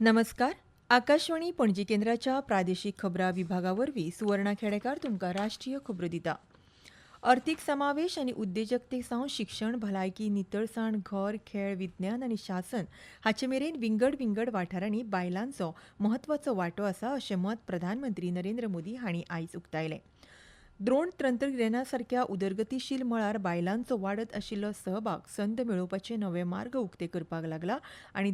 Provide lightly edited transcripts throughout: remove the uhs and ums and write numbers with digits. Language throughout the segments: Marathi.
नमस्कार. आकाशवाणी पणजी केंद्राच्या प्रादेशीक खबरां विभागावरवीं सुवर्णा खेडेकार तुमकां राष्ट्रीय खबरो दिता. अर्थीक समावेश आनी उद्देजकते सावन शिक्षण, भलायकी, नितळसाण, घर, खेळ, विज्ञान आनी शासन हाचे मेरेन विंगड विंगड वाठारांनी बायलांचो म्हत्वाचो वांटो आसा अशें मत प्रधानमंत्री नरेंद्र मोदी हांणी आयज उक्तायलें. द्रोण तंत्रगिन्यानासारख्या उदरगतीशील मळार बायलांचो वाडत आशिल्लो सहभाग संद मेळोवपाचे नवे मार्ग उक्ते करपाक लागला आनी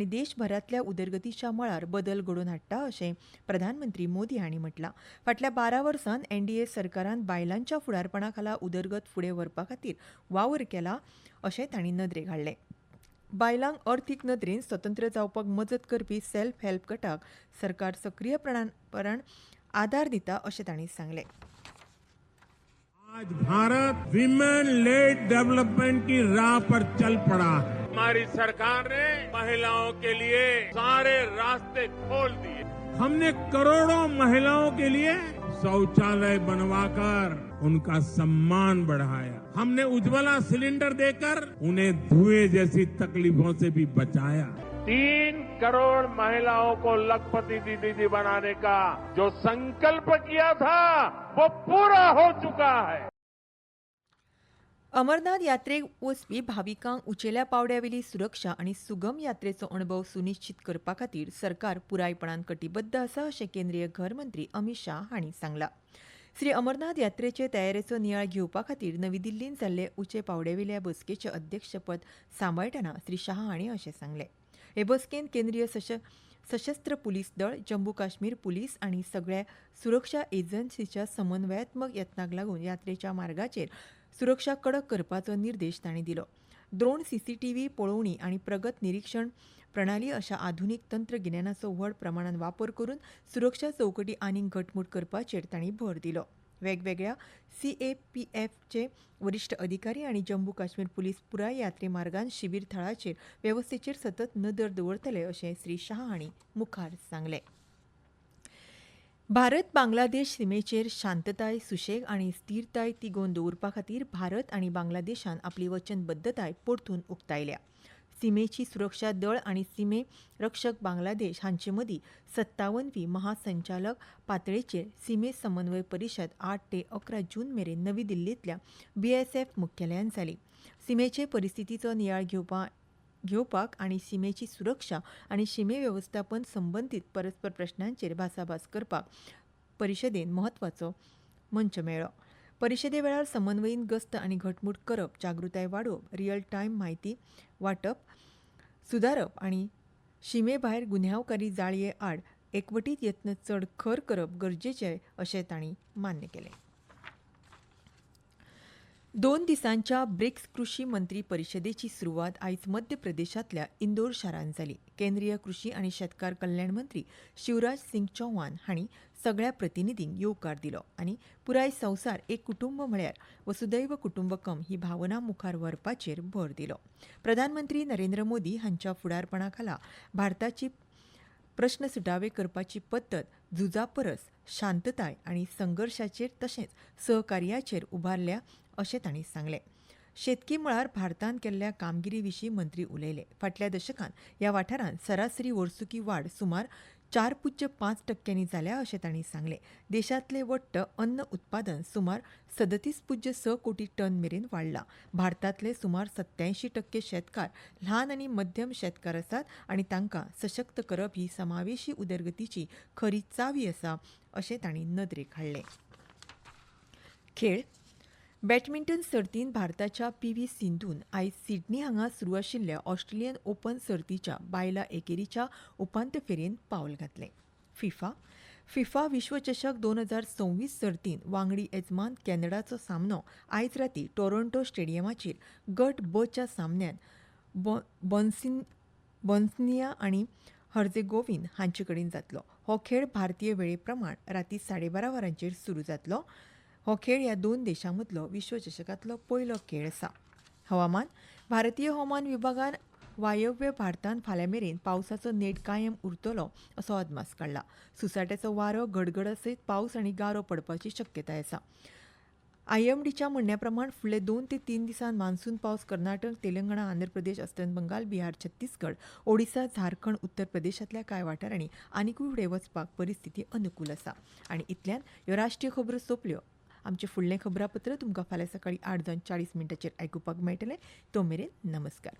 देशभरांतल्या उदरगतीच्या मळार बदल घडोवन हाडटा अशें प्रधानमंत्री मोदी हांणी म्हटलां. फाटल्या 12 वर्सांत एनडीए सरकारान बायलांच्या फुडारपणा खाला उदरगत फुडें व्हरपा खातीर वावर केला अशें तांणी नदरेक हाडलें. बायलांक अर्थीक नदरेन स्वतंत्र जावपाक मजत करपी सेल्फ हेल्प गटाक सरकार सक्रीयपणान आदार दिता अशें तांणी सांगलें. आज भारत विमेन लेड डेवलपमेंट की राह पर चल पड़ा है। हमारी सरकार ने महिलाओं के लिए सारे रास्ते खोल दिए। हमने करोड़ों महिलाओं के लिए शौचालय बनवाकर उनका सम्मान बढ़ाया। हमने उज्ज्वला सिलेंडर देकर उन्हें धुएं जैसी तकलीफों से भी बचाया। 3 करोड़ महिलाओं को लखपति दीदी बनाने का जो संकल्प किया था वो पूरा हो चुका है। अमरनाथ यात्रेक वचपी भाविकांक उंचेल्या पावड्यावेली सुरक्षा आनी सुगम यात्रेचो अणभव सुनिश्चित करपा खातीर सरकार पुरायपणान कटिबद्ध आसा अशें केंद्रीय घर मंत्री अमित शाह हांणी सांगलां. श्री अमरनाथ यात्रेचे तयारेचो नियाळ घेवपा खातीर नवी दिल्लींत जाल्ले उंचे पावड्यावेल्या बसकेचें अध्यक्षपद सांबाळटना श्री शाह हांणी अशें सांगलें. हे बसकेंत केंद्रीय सशस्त्र पुलीस दळ, जम्मू काश्मीर पुलीस आनी सगळ्या सुरक्षा एजन्सीच्या समन्वयात्मक यत्नाक लागून यात्रेच्या मार्गाचेर सुरक्षा कडक करपाचो निर्देश तांणी दिलो. द्रोण, सीसीटीव्ही पळोवणी आनी प्रगत निरीक्षण प्रणाली अशा आधुनीक तंत्रगिन्यानाचो व्हड प्रमाणात वापर करून सुरक्षा चौकटी आनीक घटमूट करपाचेर तांणी भर दिलो. वेगवेगळ्या सीएपीएफचे वरिश्ठ अधिकारी आनी जम्मू काश्मीर पुलीस पुराय यात्रे मार्गान शिबीर थळाचेर वेवस्थेचेर सतत नदर दवरतले अशें श्री शाह हांणी मुखार सांगलें. भारत बांगलादेश सीमेचेर शांतताय, सुशेग आनी स्थिरताय तिगोवन दवरपा खातीर भारत आनी बांगलादेशान आपली वचनबद्धताय परतून उक्तायल्या. सीमेची सुरक्षा दळ आनी सीमे रक्षक बांगलादेश हांचे मदीं 57वी महासंचालक पातळेचेर सीमे समन्वय परिशद 8 ते 11 जून मेरेन नवी दिल्लींतल्या बीएसएफ मुख्यालयांत जाली. सीमेचे परिस्थितीचो नियाळ घेवपाक आनी सीमेची सुरक्षा आनी सीमे वेवस्थापन संबंदीत परस्पर प्रश्नांचेर भासाभास करपाक परिशदेन म्हत्वाचो मंच मेळ्ळो. परिशदे वेळार समन्वयीन गस्त आनी घटमूट करप, जागृताय वाडोवप, रियल टायम म्हायती वांटप सुदारप आनी शिमे भायर गुन्यांवकारी जाळये आड एकवटीत यत्न चड खर करप गरजेचें अशें तांणी मान्य केलें. 2 दिसांच्या ब्रिक्स कृशी मंत्री परिशदेची सुरवात आयज मध्य प्रदेशांतल्या इंदोर शारांत जाली. केंद्रीय कृशी आनी शेतकार कल्याण मंत्री शिवराज सिंग चौहान हांणी सगळ्या प्रतिनिधींक येवकार दिलो आनी पुराय संवसार एक कुटुंब म्हळ्यार वसुदैव कुटुंबकम ही भावना मुखार व्हरपाचेर भर दिलो. प्रधानमंत्री नरेंद्र मोदी हांच्या फुडारपणा खाला भारताची प्रश्न सुटावे करपाची पद्दत झुजा परस शांतताय आनी संघर्षाचेर तशेंच सहकार्याचेर उबारल्या अशें तांणी सांगलें. शेतकी मळार भारतान केल्ल्या कामगिरी विशीं मंत्री उलयले. फाटल्या दशकांत ह्या वाठारांत सरासरी वर्सुकी वाड सुमार 4.5% जाल्या अशें तांणी सांगलें. देशांतलें वट्ट अन्न उत्पादन सुमार 37.6 कोटी टन मेरेन वाडलां. भारतांतले सुमार 87% शेतकार ल्हान आनी मध्यम शेतकार आसात आनी तांकां सशक्त करप ही समावेशी उदरगतीची खरी चावी आसा अशें तांणी नदरेक हाडलें. खेळ. बॅडमिंटन सर्तींत भारताच्या पी.व्ही. सिंधून आयज सिडनी हांगा सुरू आशिल्ल्या ऑस्ट्रेलियन ओपन सर्तीच्या बायलां एकेरीच्या उपांत्य फेरयेंत पावल घातलें. फिफा विश्वचषक 2026 सर्तींत वांगडी येजमान कॅनडाचो सामनो आयज रातीं टोरोंटो स्टेडियमाचेर गट बच्या सामन्यांत बॉस्निया आनी हर्जेगोविन हांचे कडेन जातलो. हो खेळ भारतीय वेळे प्रमाण रातीं 12:30 वरांचेर सुरू जातलो. हो खेळ ह्या 2 देशां मदलो विश्वचषकांतलो पयलो खेळ आसा. हवामान. भारतीय हवामान विभागान वायव्य भारतांत फाल्यां मेरेन पावसाचो नेट कायम उरतलो असो अदमास काडला. सुसाट्याचो वारो, गडगड सयत पावस आनी गारो पडपाची शक्यताय आसा. IMDच्या म्हणण्याप्रमाण फुडले 2 ते 3 दिसांत मान्सून पावस कर्नाटक, तेलंगणा, आंध्र प्रदेश, अस्तंत बंगाल, बिहार, छत्तीसगड, ओडिशा, झारखंड, उत्तर प्रदेशांतल्या कांय वाठारांनी आनीकूय फुडें वचपाक परिस्थिती अनुकूल आसा. आनी इतल्यान ह्यो राष्ट्रीय खबरो सोंपल्यो. आमचें फुडलें खबरापत्र तुमकां फाल्यां सकाळीं 8:40 आयकुपाक मेळटलें. तो मेरेन नमस्कार.